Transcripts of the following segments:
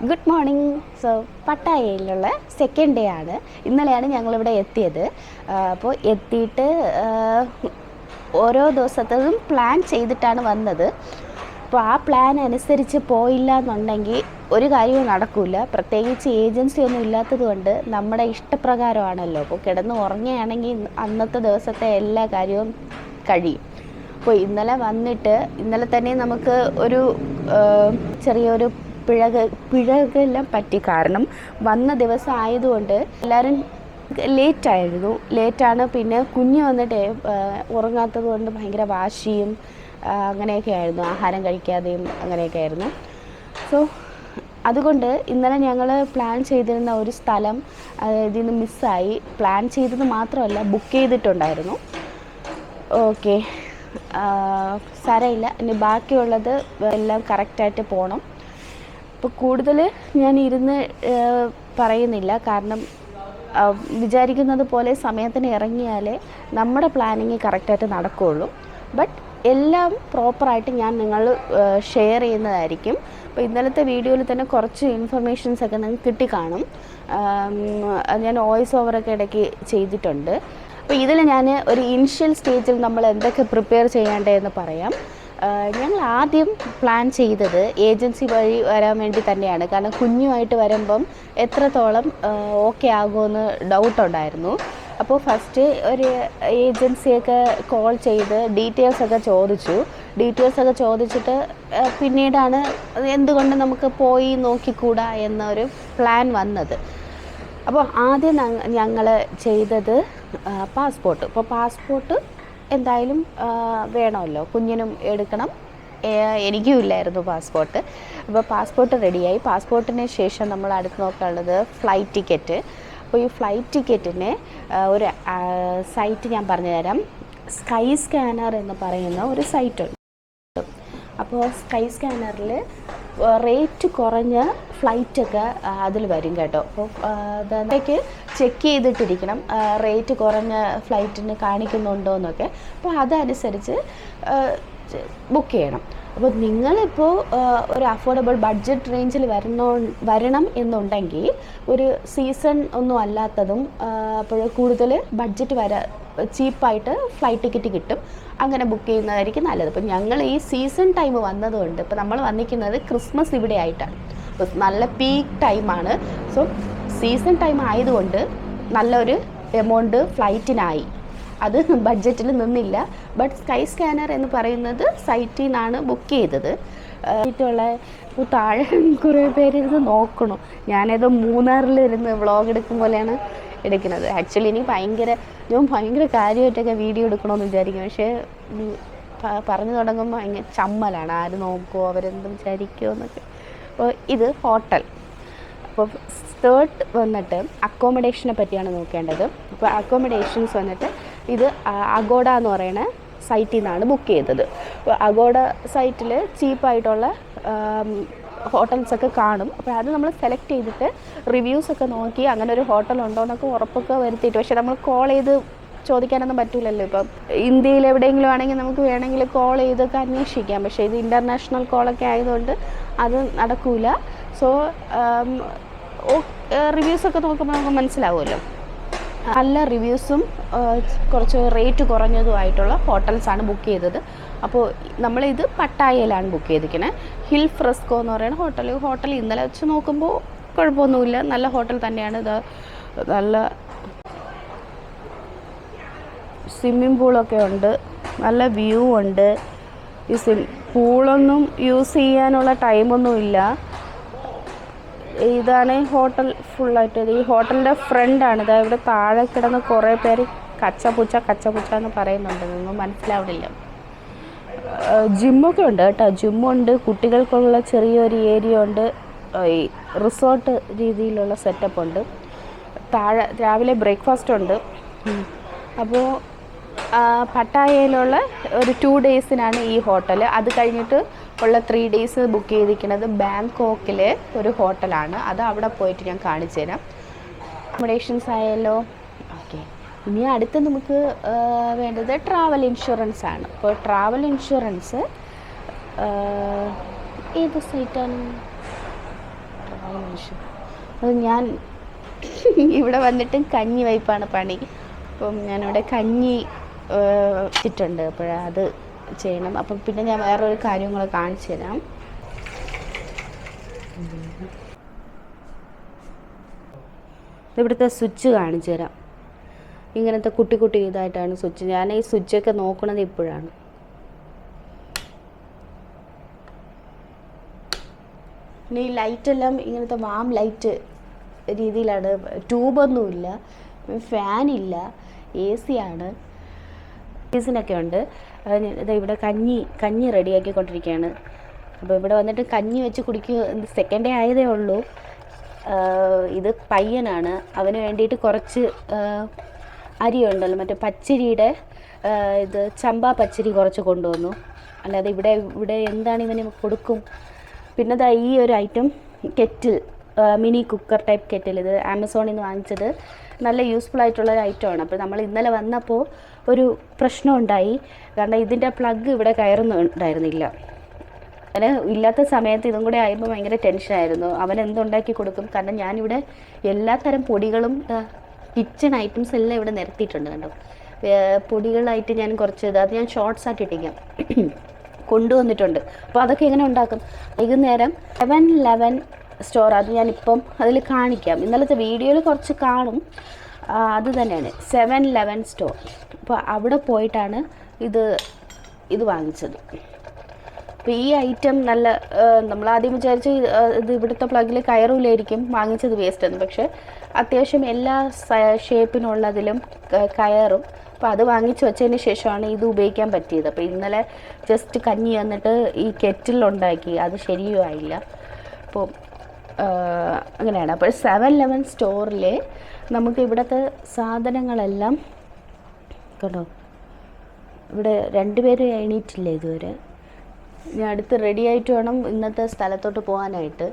Good morning. So പട്ടായയിലുള്ള second day ആണ്. ഇന്നലെയാണ് ഞങ്ങളിവിടെ എത്തിയത്. അപ്പോൾ എത്തിയിട്ട് ഓരോ ദിവസത്തതും പ്ലാൻ ചെയ്തിട്ടാണ് വന്നത്. അപ്പോൾ ആ പ്ലാൻ അനുസരിച്ച് പോയില്ല എന്നുണ്ടെങ്കിൽ ഒരു കാര്യവും നടക്കില്ല. പ്രത്യേകിച്ച് ഏജൻസി ഒന്നും ഇല്ലാത്തത് കൊണ്ട് നമ്മുടെ ഇഷ്ടപ്രകാരമാണല്ലോ. അപ്പോൾ കിടന്ന് ഉറങ്ങുകയാണെങ്കിൽ അന്നത്തെ ദിവസത്തെ എല്ലാ കാര്യവും കഴിയും. അപ്പോൾ ഇന്നലെ തന്നെ നമുക്ക് ഒരു ചെറിയൊരു പിഴകെല്ലാം പറ്റി. കാരണം വന്ന ദിവസം ആയതുകൊണ്ട് എല്ലാവരും ലേറ്റാണ്. പിന്നെ കുഞ്ഞ് വന്നിട്ട് ഉറങ്ങാത്തത് കൊണ്ട് ഭയങ്കര വാശിയും അങ്ങനെയൊക്കെ ആയിരുന്നു. ആഹാരം കഴിക്കാതെയും അങ്ങനെയൊക്കെ ആയിരുന്നു. സോ അതുകൊണ്ട് ഇന്നലെ ഞങ്ങൾ പ്ലാൻ ചെയ്തിരുന്ന ഒരു സ്ഥലം ഇതിൽ നിന്ന് മിസ്സായി. പ്ലാൻ ചെയ്തത് മാത്രമല്ല, ബുക്ക് ചെയ്തിട്ടുണ്ടായിരുന്നു. ഓക്കെ, സാരമില്ല. ഇനി ബാക്കിയുള്ളത് എല്ലാം കറക്റ്റായിട്ട് പോകണം. ഇപ്പോൾ കൂടുതൽ ഞാൻ ഇരുന്ന് പറയുന്നില്ല. കാരണം വിചാരിക്കുന്നത് പോലെ സമയത്തിന് ഇറങ്ങിയാലേ നമ്മുടെ പ്ലാനിങ് കറക്റ്റായിട്ട് നടക്കുകയുള്ളൂ. ബട്ട് എല്ലാം പ്രോപ്പറായിട്ട് ഞാൻ നിങ്ങൾ ഷെയർ ചെയ്യുന്നതായിരിക്കും. അപ്പോൾ ഇന്നലത്തെ വീഡിയോയിൽ തന്നെ കുറച്ച് ഇൻഫർമേഷൻസൊക്കെ നിങ്ങൾക്ക് കിട്ടിക്കാണും. ഞാൻ വോയിസ് ഓവറൊക്കെ ഇടയ്ക്ക് ചെയ്തിട്ടുണ്ട്. അപ്പോൾ ഇതിൽ ഞാൻ ഒരു ഇനിഷ്യൽ സ്റ്റേജിൽ നമ്മൾ എന്തൊക്കെ പ്രിപ്പയർ ചെയ്യേണ്ടതെന്ന് പറയാം. ഞങ്ങൾ ആദ്യം പ്ലാൻ ചെയ്തത് ഏജൻസി വഴി വരാൻ വേണ്ടി തന്നെയാണ്. കാരണം കുഞ്ഞുമായിട്ട് വരുമ്പം എത്രത്തോളം ഓക്കെ ആകുമെന്ന് ഡൗട്ടുണ്ടായിരുന്നു. അപ്പോൾ ഫസ്റ്റ് ഒരു ഏജൻസിയൊക്കെ കോൾ ചെയ്ത് ഡീറ്റെയിൽസൊക്കെ ചോദിച്ചിട്ട് പിന്നീടാണ് എന്തുകൊണ്ട് നമുക്ക് പോയി നോക്കിക്കൂടാ എന്നൊരു പ്ലാൻ വന്നത്. അപ്പോൾ ആദ്യം ഞങ്ങൾ ചെയ്തത് പാസ്പോർട്ട്. ഇപ്പോൾ പാസ്പോർട്ട് എന്തായാലും വേണമല്ലോ, കുഞ്ഞിനും എടുക്കണം, എനിക്കും ഇല്ലായിരുന്നു പാസ്പോർട്ട്. അപ്പോൾ പാസ്പോർട്ട് റെഡിയായി. പാസ്പോർട്ടിന് ശേഷം നമ്മൾ അടുത്ത് നോക്കാനുള്ളത് ഫ്ലൈറ്റ് ടിക്കറ്റ്. അപ്പോൾ ഈ ഫ്ലൈറ്റ് ടിക്കറ്റിന് ഒരു സൈറ്റ് ഞാൻ പറഞ്ഞുതരാം. സ്കൈ സ്കാനർ എന്ന് പറയുന്ന ഒരു സൈറ്റുണ്ട്. അപ്പോൾ സ്കൈ സ്കാനറിൽ റേറ്റ് കുറഞ്ഞ ഫ്ലൈറ്റൊക്കെ അതിൽ വരും കേട്ടോ. അപ്പോൾ അതൊക്കെ ചെക്ക് ചെയ്തിട്ടിരിക്കണം, റേറ്റ് കുറഞ്ഞ ഫ്ലൈറ്റിന് കാണിക്കുന്നുണ്ടോ എന്നൊക്കെ. അപ്പോൾ അതനുസരിച്ച് ബുക്ക് ചെയ്യണം. അപ്പോൾ നിങ്ങളിപ്പോൾ ഒരു അഫോർഡബിൾ ബഡ്ജറ്റ് റേഞ്ചിൽ വരണം എന്നുണ്ടെങ്കിൽ ഒരു സീസൺ ഒന്നും അല്ലാത്തതും അപ്പോൾ കൂടുതൽ ബഡ്ജറ്റ് ചീപ്പായിട്ട് ഫ്ലൈറ്റ് ടിക്കറ്റ് കിട്ടും. അങ്ങനെ ബുക്ക് ചെയ്യുന്നതായിരിക്കും നല്ലത്. ഇപ്പോൾ ഞങ്ങൾ ഈ സീസൺ ടൈം വന്നതുകൊണ്ട് ഇപ്പോൾ നമ്മൾ വന്നിരിക്കുന്നത് ക്രിസ്മസ് ഇവിടെ ആയിട്ടാണ്. അപ്പോൾ നല്ല പീക്ക് ടൈമാണ്. സോ സീസൺ ടൈം ആയതുകൊണ്ട് നല്ലൊരു എമൗണ്ട് ഫ്ലൈറ്റിനായി. അത് ബഡ്ജറ്റിൽ നിന്നില്ല. ബട്ട് സ്കൈ സ്കാനർ എന്ന് പറയുന്നത് സൈറ്റിൽ നിന്നാണ് ബുക്ക് ചെയ്തത്. ുള്ള ഇപ്പോൾ താഴെ കുറേ പേരിരുന്ന് നോക്കണം. ഞാനേതോ മൂന്നാറിലിരുന്ന് വ്ളോഗ് എടുക്കും പോലെയാണ് എടുക്കുന്നത്. ആക്ച്വലി ഞാൻ ഭയങ്കര കാര്യമായിട്ടൊക്കെ വീഡിയോ എടുക്കണമെന്ന് വിചാരിക്കും. പക്ഷേ പറഞ്ഞു തുടങ്ങുമ്പോൾ ഭയങ്കര ചമ്മലാണ്. ആര് നോക്കുമോ, അവരെന്ത് വിചാരിക്കുമോ എന്നൊക്കെ. അപ്പോൾ ഇത് ഹോട്ടൽ. അപ്പോൾ തേർഡ് വന്നിട്ട് അക്കോമഡേഷനെ പറ്റിയാണ് നോക്കേണ്ടത്. അപ്പോൾ അക്കോമഡേഷൻസ് വന്നിട്ട് ഇത് അഗോഡ എന്ന് പറയുന്ന സൈറ്റിൽ നിന്നാണ് ബുക്ക് ചെയ്തത്. അപ്പോൾ അഗോഡ സൈറ്റിൽ ചീപ്പായിട്ടുള്ള ഹോട്ടൽസൊക്കെ കാണും. അപ്പോൾ അത് നമ്മൾ സെലക്ട് ചെയ്തിട്ട് റിവ്യൂസൊക്കെ നോക്കി അങ്ങനെ ഒരു ഹോട്ടൽ ഉണ്ടോ എന്നൊക്കെ ഉറപ്പൊക്കെ വരുത്തിയിട്ട്. പക്ഷേ നമ്മൾ കോൾ ചെയ്ത് ചോദിക്കാനൊന്നും പറ്റില്ലല്ലോ. ഇപ്പം ഇന്ത്യയിൽ എവിടെയെങ്കിലും ആണെങ്കിൽ നമുക്ക് വേണമെങ്കിൽ കോൾ ചെയ്തൊക്കെ അന്വേഷിക്കാം. പക്ഷേ ഇത് ഇൻ്റർനാഷണൽ കോളൊക്കെ ആയതുകൊണ്ട് അത് നടക്കില്ല. സോ റിവ്യൂസൊക്കെ നോക്കുമ്പോൾ നമുക്ക് മനസ്സിലാവുമല്ലോ. നല്ല റിവ്യൂസും കുറച്ച് റേറ്റ് കുറഞ്ഞതുമായിട്ടുള്ള ഹോട്ടൽസാണ് ബുക്ക് ചെയ്തത്. അപ്പോൾ നമ്മളിത് പട്ടായയിലാണ് ബുക്ക് ചെയ്തിരിക്കുന്നത്. ഹിൽ ഫ്രെസ്കോ എന്ന് പറയുന്ന ഹോട്ടൽ ഇന്നലെ വെച്ച് നോക്കുമ്പോൾ കുഴപ്പമൊന്നുമില്ല, നല്ല ഹോട്ടൽ തന്നെയാണ്. ഇത് നല്ല സ്വിമ്മിംഗ് പൂളൊക്കെ ഉണ്ട്, നല്ല വ്യൂ ഉണ്ട്. ഈ പൂളൊന്നും യൂസ് ചെയ്യാനുള്ള ടൈമൊന്നുമില്ല. ഇതാണ് ഹോട്ടൽ ഫുള്ളായിട്ട്. ഈ ഹോട്ടലിൻ്റെ ഫ്രണ്ടാണ്. ഇതാ ഇവിടെ താഴെ കിടന്ന് കുറേ പേര് കച്ചപുച്ച എന്ന് പറയുന്നുണ്ട്. ഒന്നും മനസ്സിലാവണില്ല. ജിമ്മൊക്കെ ഉണ്ട് കേട്ടോ. ജിമ്മുണ്ട്, കുട്ടികൾക്കുള്ള ചെറിയൊരു ഏരിയ ഉണ്ട്, ഈ റിസോർട്ട് രീതിയിലുള്ള സെറ്റപ്പ് ഉണ്ട്. താഴെ രാവിലെ ബ്രേക്ക്ഫാസ്റ്റ് ഉണ്ട്. അപ്പോൾ പട്ടായയിലുള്ള ഒരു 2 ഡേയ്സിനാണ് ഈ ഹോട്ടൽ. അത് കഴിഞ്ഞിട്ട് ഉള്ള 3 ഡേയ്സ് ബുക്ക് ചെയ്തിരിക്കുന്നത് ബാങ്കോക്കിലെ ഒരു ഹോട്ടലാണ്. അത് അവിടെ പോയിട്ട് ഞാൻ കാണിച്ചു തരാം. അക്കോമഡേഷൻസ് ആയല്ലോ. ഓക്കെ, ഇനി അടുത്ത് നമുക്ക് വേണ്ടത് ട്രാവൽ ഇൻഷുറൻസ് ആണ്. അപ്പോൾ ട്രാവൽ ഇൻഷുറൻസ് ഏത് സൈറ്റാണ്? ട്രാവൽ ആവശ്യം. അത് ഞാൻ ഇവിടെ വന്നിട്ടും കഞ്ഞി വയ്പ്പാണ് പണി. അപ്പം ഞാനിവിടെ കഞ്ഞി വെച്ചിട്ടുണ്ട്, അപ്പോഴത് ചെയ്യണം. അപ്പം പിന്നെ ഞാൻ വേറൊരു കാര്യം കൂടെ കാണിച്ചു തരാം. ഇവിടുത്തെ സ്വിച്ച് കാണിച്ചു തരാം. ഇങ്ങനത്തെ കുട്ടി കുട്ടി ഇതായിട്ടാണ് സ്വിച്ച്. ഞാൻ ഈ സ്വിച്ചൊക്കെ നോക്കണത് ഇപ്പോഴാണ്. പിന്നെ ഈ ലൈറ്റെല്ലാം ഇങ്ങനത്തെ വാം ലൈറ്റ് രീതിയിലാണ്. ട്യൂബൊന്നുമില്ല, ഫാനില്ല, AC ആണ്. സീസണൊക്കെ ഉണ്ട്. ഇവിടെ കഞ്ഞി റെഡിയാക്കിക്കൊണ്ടിരിക്കുകയാണ്. അപ്പോൾ ഇവിടെ വന്നിട്ട് കഞ്ഞി വെച്ച് കുടിക്കുക. സെക്കൻഡ് ഡേ ആയതേ ഉള്ളൂ. ഇത് പയ്യനാണ്, അവന് വേണ്ടിയിട്ട് കുറച്ച് അരിയുണ്ടല്ലോ, മറ്റേ പച്ചരിയുടെ ഇത് ചമ്പാ പച്ചരി കുറച്ച് കൊണ്ടുവന്നു. അല്ലാതെ ഇവിടെ എന്താണ് ഇവന് കൊടുക്കും. പിന്നെ ഈ ഒരു item kettle, mini cooker type kettle. ഇത് ആമസോണിൽ നിന്ന് വാങ്ങിച്ചത്. നല്ല യൂസ്ഫുൾ ആയിട്ടുള്ളൊരു ഐറ്റമാണ്. അപ്പോൾ നമ്മൾ ഇന്നലെ വന്നപ്പോൾ ഒരു പ്രശ്നം ഉണ്ടായി. കാരണം ഇതിൻ്റെ പ്ലഗ് ഇവിടെ കയറുന്നുണ്ടായിരുന്നില്ല. അങ്ങനെ ഇല്ലാത്ത സമയത്ത് ഇതും കൂടെ ആയപ്പോൾ ഭയങ്കര ടെൻഷനായിരുന്നു. അവൻ എന്തുണ്ടാക്കി കൊടുക്കും. കാരണം ഞാനിവിടെ എല്ലാത്തരം പൊടികളും കിച്ചൺ ഐറ്റംസ് എല്ലാം ഇവിടെ നിരത്തിയിട്ടുണ്ട്. കണ്ടോ, പൊടികളായിട്ട് ഞാൻ കുറച്ച് അത് ഞാൻ ഷോർട്സ് ആക്കി ഇട്ടിരിക്കാം കൊണ്ടുവന്നിട്ടുണ്ട്. അപ്പോൾ അതൊക്കെ എങ്ങനെ ഉണ്ടാക്കും. വൈകുന്നേരം 7-Eleven സ്റ്റോർ, അത് ഞാനിപ്പം അതിൽ കാണിക്കാം. ഇന്നലത്തെ വീഡിയോയിൽ കുറച്ച് കാണും. അത് തന്നെയാണ് 7-Eleven സ്റ്റോർ. അപ്പോൾ അവിടെ പോയിട്ടാണ് ഇത് വാങ്ങിച്ചത്. അപ്പോൾ ഈ ഐറ്റം നല്ല, നമ്മളാദ്യം വിചാരിച്ച് ഇത് ഇവിടുത്തെ പ്ലഗിൽ കയറില്ലായിരിക്കും, വാങ്ങിച്ചത് വേസ്റ്റ് എന്ന്. പക്ഷേ അത്യാവശ്യം എല്ലാ ഷേപ്പിനുള്ളതിലും കയറും. അപ്പോൾ അത് വാങ്ങിച്ച് വെച്ചതിന് ശേഷമാണ് ഇത് ഉപയോഗിക്കാൻ പറ്റിയത്. അപ്പോൾ ഇന്നലെ ജസ്റ്റ് കഞ്ഞി വന്നിട്ട് ഈ കെറ്റിലുണ്ടാക്കി, അത് ശരിയും ആയില്ല. അപ്പോൾ അങ്ങനെയാണ്. അപ്പോൾ 7-Eleven സ്റ്റോറിൽ നമുക്ക് ഇവിടുത്തെ സാധനങ്ങളെല്ലാം കണ്ടോ. ഇവിടെ 2 പേര് എണീറ്റില്ല ഇതുവരെ. ഞാൻ അടുത്ത് റെഡി ആയിട്ട് വേണം ഇന്നത്തെ സ്ഥലത്തോട്ട് പോകാനായിട്ട്.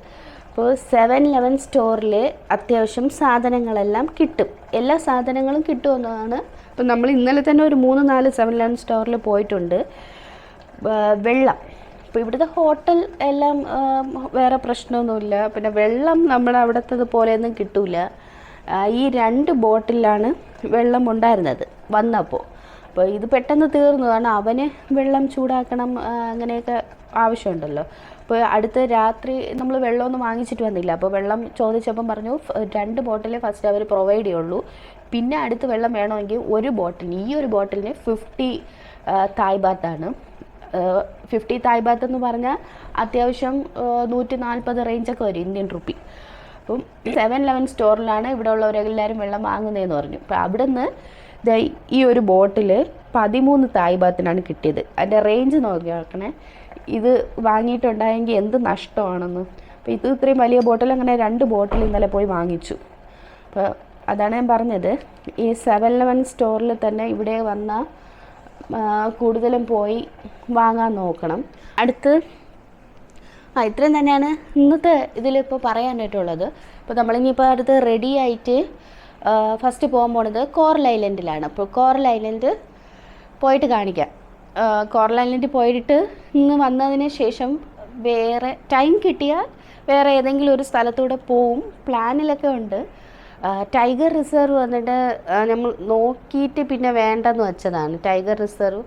അപ്പോൾ 7-Eleven സ്റ്റോറിൽ അത്യാവശ്യം സാധനങ്ങളെല്ലാം കിട്ടും. എല്ലാ സാധനങ്ങളും കിട്ടുമെന്നതാണ്. അപ്പോൾ നമ്മൾ ഇന്നലെ തന്നെ ഒരു 3-4 7-Eleven സ്റ്റോറിൽ പോയിട്ടുണ്ട്. വെള്ളം, ഇപ്പോൾ ഇവിടുത്തെ ഹോട്ടൽ എല്ലാം വേറെ പ്രശ്നമൊന്നുമില്ല. പിന്നെ വെള്ളം നമ്മുടെ അവിടുത്തെ പോലെയൊന്നും കിട്ടില്ല. ഈ 2 ബോട്ടിലാണ് വെള്ളം ഉണ്ടായിരുന്നത് വന്നപ്പോൾ. അപ്പോൾ ഇത് പെട്ടെന്ന് തീർന്നു. കാരണം അവന് വെള്ളം ചൂടാക്കണം, അങ്ങനെയൊക്കെ ആവശ്യമുണ്ടല്ലോ. അപ്പോൾ അടുത്ത രാത്രി നമ്മൾ വെള്ളമൊന്നും വാങ്ങിച്ചിട്ട് വന്നില്ല. അപ്പോൾ വെള്ളം ചോദിച്ചപ്പം പറഞ്ഞു 2 ബോട്ടിലേ ഫസ്റ്റ് അവർ പ്രൊവൈഡ് ചെയ്യുള്ളൂ. പിന്നെ അടുത്ത് വെള്ളം വേണമെങ്കിൽ ഒരു ബോട്ടിലിന്, ഈ ഒരു ബോട്ടിലിന് 50 തായ് ബാത്താണ്. 50 തായ് ബാത്ത് എന്ന് പറഞ്ഞാൽ അത്യാവശ്യം 140 റേഞ്ചൊക്കെ വരും ഇന്ത്യൻ റുപ്പി. അപ്പം 7-Eleven സ്റ്റോറിലാണ് ഇവിടെ ഉള്ളവരെല്ലാവരും വെള്ളം വാങ്ങുന്നതെന്ന് പറഞ്ഞു. അപ്പോൾ അവിടെ നിന്ന് ഈ ഒരു ബോട്ടിൽ 13 തായ് ബാത്തിനാണ് കിട്ടിയത്. അതിൻ്റെ റേഞ്ച് നോക്കി നോക്കണേ. ഇത് വാങ്ങിയിട്ടുണ്ടായെങ്കിൽ എന്ത് നഷ്ടമാണെന്ന്. അപ്പോൾ ഇത് ഇത്രയും വലിയ ബോട്ടിൽ, അങ്ങനെ 2 ബോട്ടിൽ ഇന്നലെ പോയി വാങ്ങിച്ചു. അപ്പോൾ അതാണ് ഞാൻ പറഞ്ഞത്, ഈ 7-Eleven സ്റ്റോറിൽ തന്നെ ഇവിടെ വന്ന കൂടുതലും പോയി വാങ്ങാൻ നോക്കണം. അടുത്ത് ഇത്രയും തന്നെയാണ് ഇന്നത്തെ ഇതിലിപ്പോൾ പറയാനായിട്ടുള്ളത്. അപ്പോൾ നമ്മളിനിപ്പോൾ അടുത്ത് റെഡി ആയിട്ട് ഫസ്റ്റ് പോകാൻ പോണത് കോറൽ ഐലൻഡിലാണ്. അപ്പോൾ കോറൽ ഐലൻഡ് പോയിട്ട് കാണിക്കാം. കോറൽ ഐലൻഡിൽ പോയിട്ട് ഇന്ന് വന്നതിന് ശേഷം വേറെ ടൈം കിട്ടിയാൽ വേറെ ഏതെങ്കിലും ഒരു സ്ഥലത്തൂടെ പോവും. പ്ലാനിലൊക്കെ ഉണ്ട്. ടൈഗർ റിസർവ് വന്നിട്ട് നമ്മൾ നോക്കിയിട്ട് പിന്നെ വേണ്ടെന്ന് വെച്ചതാണ്. ടൈഗർ റിസർവ്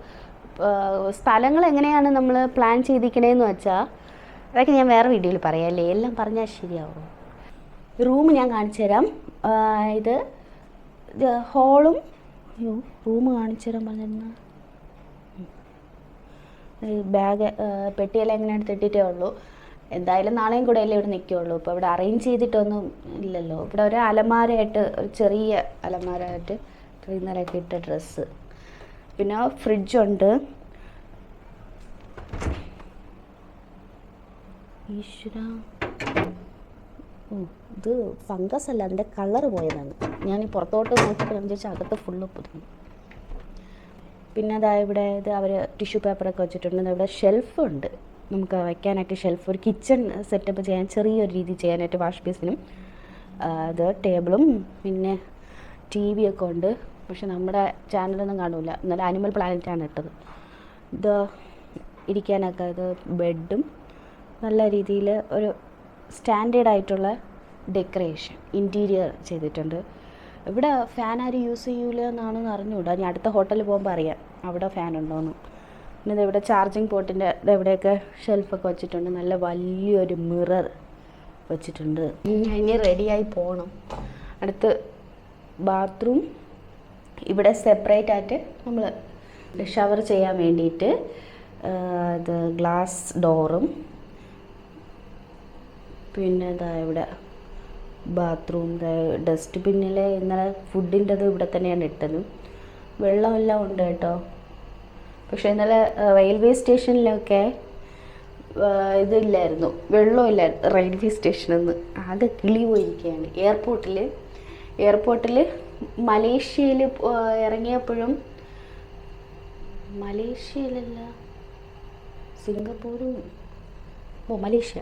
സ്ഥലങ്ങൾ എങ്ങനെയാണ് നമ്മൾ പ്ലാൻ ചെയ്തിരിക്കണേന്ന് വെച്ചാൽ അതൊക്കെ ഞാൻ വേറെ വീഡിയോയിൽ പറയാം. അല്ലേ, എല്ലാം പറഞ്ഞാൽ ശരിയാവും. റൂം ഞാൻ കാണിച്ചു തരാം. ഇത് ഹോളും റൂം കാണിച്ചു തരാൻ പറഞ്ഞിരുന്ന ബാഗ് പെട്ടിയെല്ലാം എങ്ങനെ എടുത്തിട്ടേ ഉള്ളൂ. എന്തായാലും നാളെയും കൂടെ അല്ലേ ഇവിടെ നിൽക്കുകയുള്ളൂ. ഇപ്പോൾ ഇവിടെ അറേഞ്ച് ചെയ്തിട്ടൊന്നും ഇല്ലല്ലോ. ഇവിടെ ഒരു അലമാരയായിട്ട്, ഒരു ചെറിയ അലമാരയായിട്ട് ഇന്നലെയൊക്കെ ഇട്ട ഡ്രസ്സ്. പിന്നെ ഫ്രിഡ്ജുണ്ട്. ഈശ്വര, ഇത് ഫംഗസ് അല്ല, അതിൻ്റെ കളറ് പോയതാണ്. ഞാൻ ഈ പുറത്തോട്ട് നോക്കിയപ്പോൾ ഞാൻ വിചാരിച്ചാൽ അകത്ത് ഫുള്ള് പുതുങ്ങി. പിന്നെ അതായത് ഇവിടെ ഇത് അവർ ടിഷ്യൂ പേപ്പറൊക്കെ വെച്ചിട്ടുണ്ട്. ഇവിടെ ഷെൽഫുണ്ട്, നമുക്ക് വയ്ക്കാനായിട്ട് ഷെൽഫ്. ഒരു കിച്ചൺ സെറ്റപ്പ് ചെയ്യാൻ, ചെറിയൊരു രീതി ചെയ്യാനായിട്ട് വാഷ് ബേസിനും ഇത് ടേബിളും പിന്നെ TV ഒക്കെ ഉണ്ട്. പക്ഷെ നമ്മുടെ ചാനലൊന്നും കാണില്ല. ഇന്നലെ ആനിമൽ പ്ലാനറ്റാണ് ഇട്ടത്. ഇത് ഇരിക്കാനൊക്കെ ഇത് ബെഡും നല്ല രീതിയിൽ ഒരു സ്റ്റാൻഡേർഡ് ആയിട്ടുള്ള ഡെക്കറേഷൻ ഇൻറ്റീരിയർ ചെയ്തിട്ടുണ്ട്. ഇവിടെ ഫാൻ ആരും യൂസ് ചെയ്യൂല എന്നാണെന്ന് അറിഞ്ഞുകൂടാ. ഞാൻ അടുത്ത ഹോട്ടലിൽ പോകുമ്പോൾ അറിയാം അവിടെ ഫാൻ ഉണ്ടോയെന്ന്. പിന്നെ ഇവിടെ ചാർജിങ് പോർട്ടിൻ്റെ ഇവിടെയൊക്കെ ഷെൽഫൊക്കെ വെച്ചിട്ടുണ്ട്. നല്ല വലിയൊരു മിറർ വെച്ചിട്ടുണ്ട്. ഇനി റെഡിയായി പോകണം. അടുത്ത് ബാത്റൂം. ഇവിടെ സെപ്പറേറ്റ് ആയിട്ട് നമ്മൾ ഷവർ ചെയ്യാൻ വേണ്ടിയിട്ട് ഇത് ഗ്ലാസ് ഡോറും പിന്നെ ഇതാ ഇവിടെ ബാത്റൂം. ഡസ്റ്റ്ബിന്നിൽ ഇന്നലെ ഫുഡിൻ്റെത് ഇവിടെ തന്നെയാണ് ഇട്ടത്. വെള്ളമെല്ലാം ഉണ്ട് കേട്ടോ. പക്ഷേ ഇന്നലെ റെയിൽവേ സ്റ്റേഷനിലൊക്കെ ഇതില്ലായിരുന്നു, വെള്ളമില്ലായിരുന്നു റെയിൽവേ സ്റ്റേഷനിൽ നിന്ന്. ആകെ കിളി പോയിരിക്കുകയാണ്. എയർപോർട്ടിൽ മലേഷ്യയിൽ ഇറങ്ങിയപ്പോഴും, മലേഷ്യയിലല്ല സിംഗപ്പൂരും, മലേഷ്യ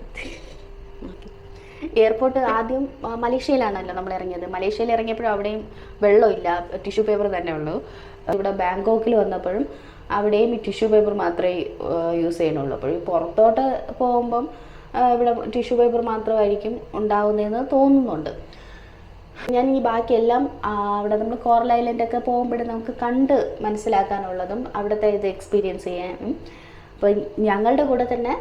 എയർപോർട്ട് ആദ്യം മലേഷ്യയിലാണല്ലോ നമ്മൾ ഇറങ്ങിയത്. മലേഷ്യയിൽ ഇറങ്ങിയപ്പോഴും അവിടെയും വെള്ളമില്ല, ടിഷ്യൂ പേപ്പർ തന്നെ ഉള്ളൂ. ഇവിടെ ബാങ്കോക്കിൽ വന്നപ്പോഴും അവിടെയും ഈ ടിഷ്യൂ പേപ്പർ മാത്രമേ യൂസ് ചെയ്യണുള്ളൂ. അപ്പോൾ പുറത്തോട്ട് പോകുമ്പം ഇവിടെ ടിഷ്യൂ പേപ്പർ മാത്രമായിരിക്കും ഉണ്ടാവുന്നതെന്ന് തോന്നുന്നുണ്ട്. ഞാൻ ഈ ബാക്കിയെല്ലാം അവിടെ നമ്മൾ കോറൽ ഐലൻഡൊക്കെ പോകുമ്പോഴും നമുക്ക് കണ്ട് മനസ്സിലാക്കാനുള്ളതും അവിടുത്തെ ഇത് എക്സ്പീരിയൻസ് ചെയ്യാനും. അപ്പോൾ ഞങ്ങളുടെ കൂടെ തന്നെ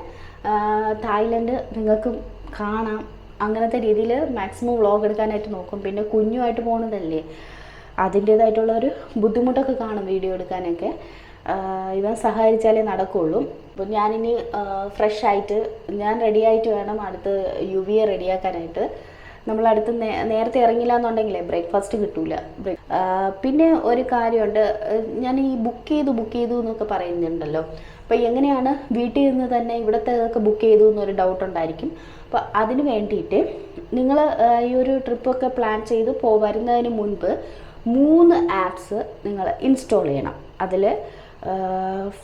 തായ്ലൻഡ് നിങ്ങൾക്കും കാണാം. അങ്ങനത്തെ രീതിയിൽ മാക്സിമം വ്ളോഗ് എടുക്കാനായിട്ട് നോക്കും. പിന്നെ കുഞ്ഞുമായിട്ട് പോകുന്നതല്ലേ, അതിൻ്റേതായിട്ടുള്ളൊരു ബുദ്ധിമുട്ടൊക്കെ കാണും വീഡിയോ എടുക്കാനൊക്കെ. ഇവൻ സഹായിച്ചാലേ നടക്കുകയുള്ളൂ. അപ്പോൾ ഞാനിനി ഫ്രഷ് ആയിട്ട് ഞാൻ റെഡിയായിട്ട് വേണം അടുത്ത് യുവിയെ റെഡിയാക്കാനായിട്ട്. നമ്മളടുത്ത് നേരത്തെ ഇറങ്ങില്ല എന്നുണ്ടെങ്കിലേ ബ്രേക്ക്ഫാസ്റ്റ് കിട്ടൂല. പിന്നെ ഒരു കാര്യമുണ്ട്, ഞാൻ ഈ ബുക്ക് ചെയ്തു എന്നൊക്കെ പറയുന്നുണ്ടല്ലോ. അപ്പോൾ എങ്ങനെയാണ് വീട്ടിൽ നിന്ന് തന്നെ ഇവിടുത്തെ ഇതൊക്കെ ബുക്ക് ചെയ്തു എന്നൊരു ഡൗട്ട് ഉണ്ടായിരിക്കും. അപ്പോൾ അതിന് വേണ്ടിയിട്ട് നിങ്ങൾ ഈ ഒരു ട്രിപ്പൊക്കെ പ്ലാൻ ചെയ്ത് വരുന്നതിന് മുൻപ് 3 ആപ്സ് നിങ്ങൾ ഇൻസ്റ്റാൾ ചെയ്യണം. അതിൽ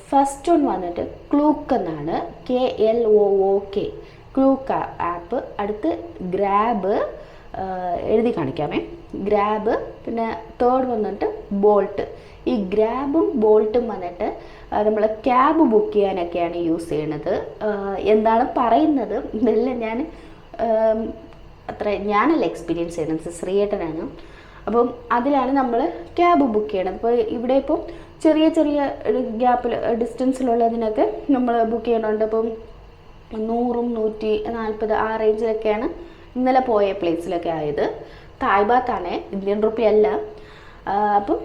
ഫസ്റ്റ് വൺ വന്നിട്ട് ക്ലൂക്ക് എന്നാണ്, KLOOK, ക്ലൂക്ക് ആപ്പ്. അടുത്ത് ഗ്രാബ്, എഴുതി കാണിക്കാമേ, ഗ്രാബ്. പിന്നെ തേർഡ് വന്നിട്ട് ബോൾട്ട്. ഈ ഗ്രാബും ബോൾട്ടും വന്നിട്ട് നമ്മൾ ക്യാബ് ബുക്ക് ചെയ്യാനൊക്കെയാണ് യൂസ് ചെയ്യണത്. എന്താണ് പറയുന്നത് ഇതെല്ലാം ഞാനല്ല എക്സ്പീരിയൻസ് ചെയ്യുന്നത്, ശ്രീയേട്ടനാണ്. അപ്പം അതിലാണ് നമ്മൾ ക്യാബ് ബുക്ക് ചെയ്യണത്. അപ്പോൾ ഇവിടെ ഇപ്പം ചെറിയ ഗ്യാപ്പിൽ ഡിസ്റ്റൻസിലുള്ളതിനൊക്കെ നമ്മൾ ബുക്ക് ചെയ്യണുണ്ട്. അപ്പം 100, 140 ആ റേഞ്ചിലൊക്കെയാണ് ഇന്നലെ പോയ പ്ലേസിലൊക്കെ ആയത്. തായ്ബാത്താണ്, ഇന്ത്യൻ റുപ്പി അല്ല. അപ്പം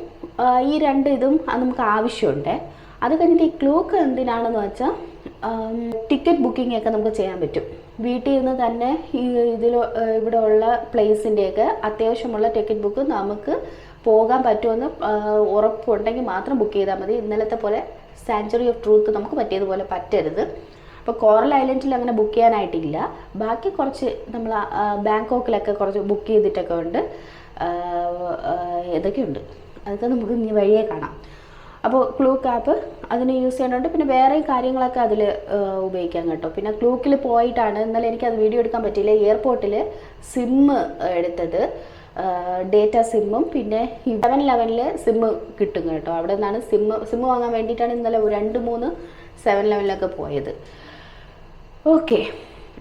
ഈ 2 ഇതും നമുക്ക് ആവശ്യമുണ്ട്. അത് കഴിഞ്ഞിട്ട് ഈ ക്ലൂക്ക് എന്തിനാണെന്ന് വെച്ചാൽ ടിക്കറ്റ് ബുക്കിംഗ് ഒക്കെ നമുക്ക് ചെയ്യാൻ പറ്റും. വീട്ടിൽ നിന്ന് തന്നെ ഇവിടെ ഉള്ള പ്ലേസിൻ്റെയൊക്കെ അത്യാവശ്യമുള്ള ടിക്കറ്റ് ബുക്ക് നമുക്ക് പോകാൻ പറ്റുമെന്ന് ഉറപ്പുണ്ടെങ്കിൽ മാത്രം ബുക്ക് ചെയ്താൽ മതി. ഇന്നലത്തെ പോലെ സാങ്ച്വറി ഓഫ് ട്രൂത്ത് നമുക്ക് പറ്റിയതുപോലെ പറ്റരുത്. അപ്പോൾ കോറൽ ഐലൻഡിൽ അങ്ങനെ ബുക്ക് ചെയ്യാനായിട്ടില്ല. ബാക്കി കുറച്ച് നമ്മൾ ബാങ്കോക്കിലൊക്കെ കുറച്ച് ബുക്ക് ചെയ്തിട്ടൊക്കെ ഉണ്ട്. ഇതൊക്കെയുണ്ട്, അതൊക്കെ നമുക്ക് ഇനി വഴിയേ കാണാം. അപ്പോൾ ക്ലൂക്ക് ആപ്പ് അതിന് യൂസ് ചെയ്യുന്നുണ്ട്. പിന്നെ വേറെ കാര്യങ്ങളൊക്കെ അതിൽ ഉപയോഗിക്കാം കേട്ടോ. പിന്നെ ക്ലൂക്കിൽ പോയിട്ടാണ് ഇന്നലെ എനിക്കത് വീഡിയോ എടുക്കാൻ പറ്റിയില്ല. എയർപോർട്ടിൽ സിമ്മ് എടുത്തത്, ഡേറ്റ സിമ്മും പിന്നെ 7-Eleven സിമ്മ് കിട്ടും കേട്ടോ. അവിടെ നിന്നാണ് സിമ്മ് വാങ്ങാൻ വേണ്ടിയിട്ടാണ് ഇന്നലെ 2-3 7-Eleven പോയത്. ഓക്കെ,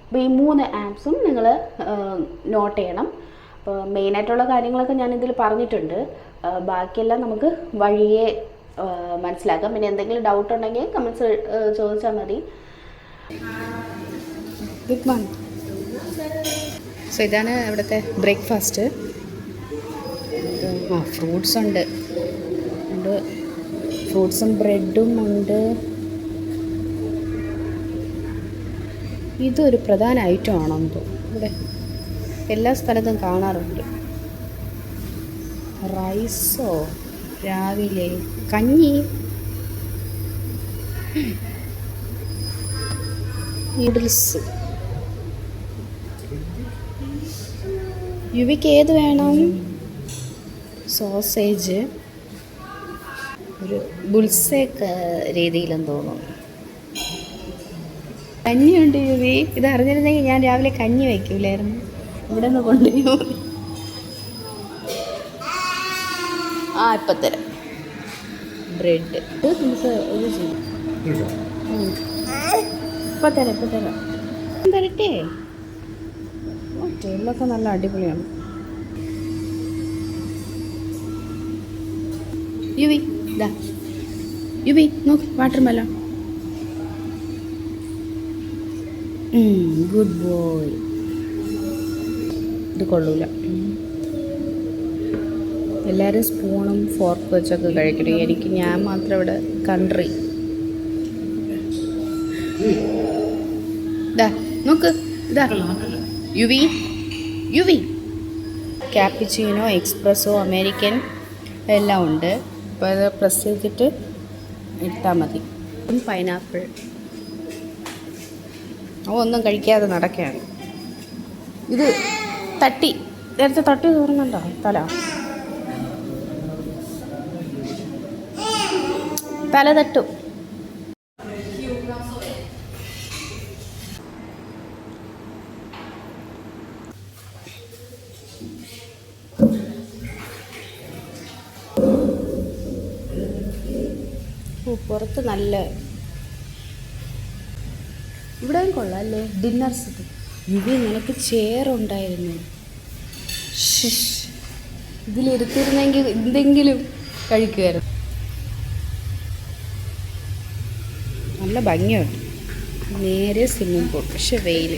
അപ്പോൾ ഈ 3 ആപ്സും നിങ്ങൾ നോട്ട് ചെയ്യണം. അപ്പോൾ മെയിനായിട്ടുള്ള കാര്യങ്ങളൊക്കെ ഞാനിതിൽ പറഞ്ഞിട്ടുണ്ട്. ബാക്കിയെല്ലാം നമുക്ക് വഴിയെ മനസ്സിലാക്കാം. പിന്നെ എന്തെങ്കിലും ഡൗട്ട് ഉണ്ടെങ്കിൽ കമൻസ് ചോദിച്ചാൽ മതി. Good morning. സോ ഇതാണ് ഇവിടുത്തെ ബ്രേക്ക്ഫാസ്റ്റ്. ഫ്രൂട്ട്സ് ഉണ്ട്, ഫ്രൂട്ട്സും ബ്രെഡും ഉണ്ട്. ഇതൊരു പ്രധാന ഐറ്റം ആണെന്ന് തോന്നുന്നു. ഇവിടെ എല്ലാ സ്ഥലത്തും കാണാറുണ്ട്. റൈസോ, രാവിലെ കഞ്ഞി, നൂഡിൽസ്. യുവിക്ക് ഏത് വേണം? സോസേജ്, ഒരു ബുൾസേക്ക് രീതിയിലെന്ന് തോന്നുന്നു. കഞ്ഞിയുണ്ട് യുവി. ഇത് അറിഞ്ഞിരുന്നെങ്കിൽ ഞാൻ രാവിലെ കഞ്ഞി വയ്ക്കൂലായിരുന്നു. ഇവിടെ നിന്ന് കൊണ്ടുപോയി. ഇപ്പം തരാം. ബ്രെഡ് നമുക്ക് ഇത് ചെയ്യും. ഇപ്പം തരാം തരട്ടെ. ഡീറ്റെയിലൊക്കെ നല്ല അടിപൊളിയാണ്. യുവി ഇതാ, യുവി നോക്ക്, വാട്ടർ മെലൺ. Good boy. ഇത് കൊള്ളൂല. എല്ലാവരും സ്പൂണും ഫോർക്ക് വെച്ചൊക്കെ കഴിക്കട്ടെ. ഞാൻ മാത്രം ഇവിടെ കൺട്രി. ഇതാ നോക്ക്, ഇതാ യുവി യുവി. ക്യാപ്പിച്ചീനോ, എക്സ്പ്രസ്സോ, അമേരിക്കൻ എല്ലാം ഉണ്ട്. അപ്പോൾ അത് പ്രസ് ചെയ്തിട്ട് എടുത്താൽ മതി. പൈനാപ്പിൾ. ഒന്നും കഴിക്കാതെ നടക്കുകയാണ്. ഇത് തട്ടി, നേരത്തെ തട്ടി തോന്നുന്നുണ്ടോ തല തട്ടും. പുറത്ത് നല്ല ഇവിടെയും കൊള്ളാം അല്ലേ ഡിന്നർ സെറ്റ്. ഇത് നിനക്ക് ചെയറുണ്ടായിരുന്നു. ഇതിലിരുത്തിരുന്നെങ്കിൽ എന്തെങ്കിലും കഴിക്കുമായിരുന്നു. നല്ല ഭംഗിയുണ്ട്. നേരെ സ്വിമ്മിംഗ് പൂൾ, പക്ഷെ വെയിൽ.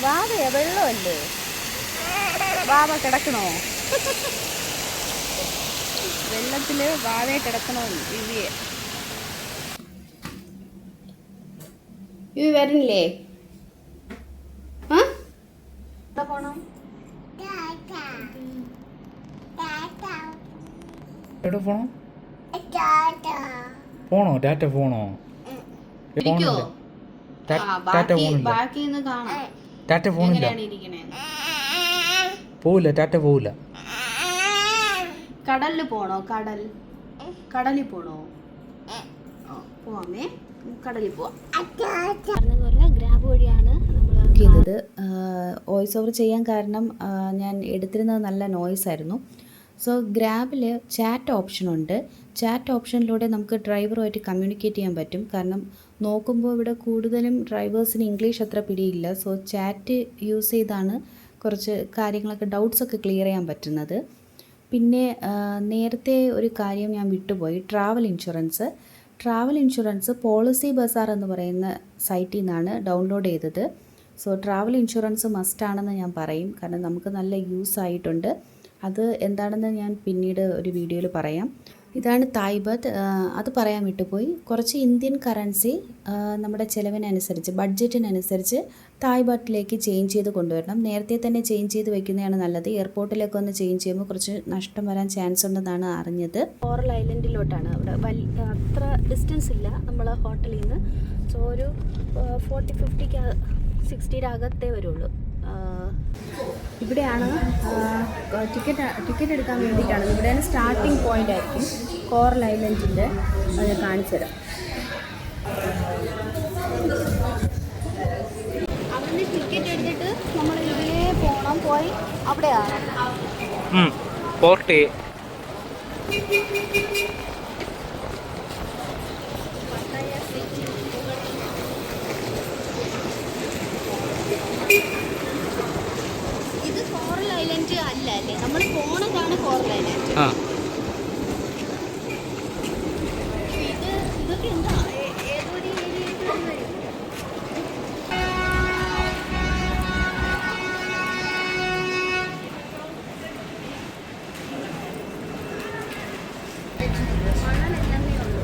വാവയോ വെള്ളമല്ലേ? വാവ കിടക്കണോ? വെള്ളത്തിൽ വാവയെ കിടക്കണോ? ഇവ വരുന്നില്ലേ? പോണോ? എവിടെ പോണോ? പോണോ? ടാറ്റ പോണോ? ടാറ്റ പോണില്ല. ടാറ്റ പോണില്ല. പോവില്ല, ടാറ്റ പോവില്ല. കടലിൽ പോണോ? കടലിൽ പോണോ? പോവാമേ, കടലിൽ പോവാം. പറഞ്ഞതുപോലെ ഗ്രാബ് വഴിയാണ് നമ്മൾ ചെയ്തത്. വോയിസ് ഓവർ ചെയ്യാൻ കാരണം ഞാൻ എടുത്തിരുന്നത് നല്ല നോയ്സ് ആയിരുന്നു. സോ ഗ്രാബിൽ ചാറ്റ് ഓപ്ഷനുണ്ട്. ചാറ്റ് ഓപ്ഷനിലൂടെ നമുക്ക് ഡ്രൈവറുമായിട്ട് കമ്മ്യൂണിക്കേറ്റ് ചെയ്യാൻ പറ്റും. കാരണം നോക്കുമ്പോൾ ഇവിടെ കൂടുതലും ഡ്രൈവേഴ്സിന് ഇംഗ്ലീഷ് അത്ര പിടിയില്ല. സോ ചാറ്റ് യൂസ് ചെയ്താണ് കുറച്ച് കാര്യങ്ങളൊക്കെ, ഡൗട്ട്സൊക്കെ ക്ലിയർ ചെയ്യാൻ പറ്റുന്നത്. പിന്നെ നേരത്തെ ഒരു കാര്യം ഞാൻ വിട്ടുപോയി. ട്രാവൽ ഇൻഷുറൻസ് പോളിസി ബസാർ എന്ന് പറയുന്ന സൈറ്റിൽ നിന്നാണ് ഡൗൺലോഡ് ചെയ്തത്. സോ ട്രാവൽ ഇൻഷുറൻസ് മസ്റ്റാണെന്ന് ഞാൻ പറയും. കാരണം നമുക്ക് നല്ല യൂസ് ആയിട്ടുണ്ട്. അത് എന്താണെന്ന് ഞാൻ പിന്നീട് ഒരു വീഡിയോയിൽ പറയാം. ഇതാണ് തായ് ബാത്ത്. അത് പറയാൻ വിട്ടുപോയി. കുറച്ച് ഇന്ത്യൻ കറൻസി നമ്മുടെ ചിലവിനനുസരിച്ച്, ബഡ്ജറ്റിനനുസരിച്ച് തായ് ബാത്തിലേക്ക് ചേഞ്ച് ചെയ്ത് കൊണ്ടുവരണം. നേരത്തെ തന്നെ ചേഞ്ച് ചെയ്ത് വെക്കുന്നതാണ് നല്ലത്. എയർപോർട്ടിലേക്ക് ഒന്ന് ചേഞ്ച് ചെയ്യുമ്പോൾ കുറച്ച് നഷ്ടം വരാൻ ചാൻസ് ഉണ്ടെന്നാണ് അറിഞ്ഞത്. കോറൽ ഐലൻഡിലോട്ടാണ്. അവിടെ അത്ര ഡിസ്റ്റൻസ് ഇല്ല നമ്മൾ ഹോട്ടലിൽ നിന്ന്. സോ ഒരു 40-50-60 അകത്തേ വരുള്ളൂ. ഇവിടെയാണ് ടിക്കറ്റ് എടുക്കാൻ വേണ്ടിയിട്ടാണ്. ഇവിടെയാണ് സ്റ്റാർട്ടിംഗ് പോയിൻ്റ് ആയിരിക്കും കോറൽ ഐലൻഡിൻ്റെ. അത് കാണിച്ചു തരാം. അവിടെ ടിക്കറ്റ് എടുത്തിട്ട് നമ്മൾ ഇതിലേ പോയി അവിടെയാണ് പോർട്ട്. ഇത് കോറൽ ഐലൻഡ് അല്ല അല്ലേ? നമ്മൾ പോണതാണ് കോറൽ ഐലൻഡ്. ഇതൊക്കെ എന്താ ഏതൊരു ഏരിയയിൽ വരും. മണലെല്ലാമേ ഉള്ളൂ.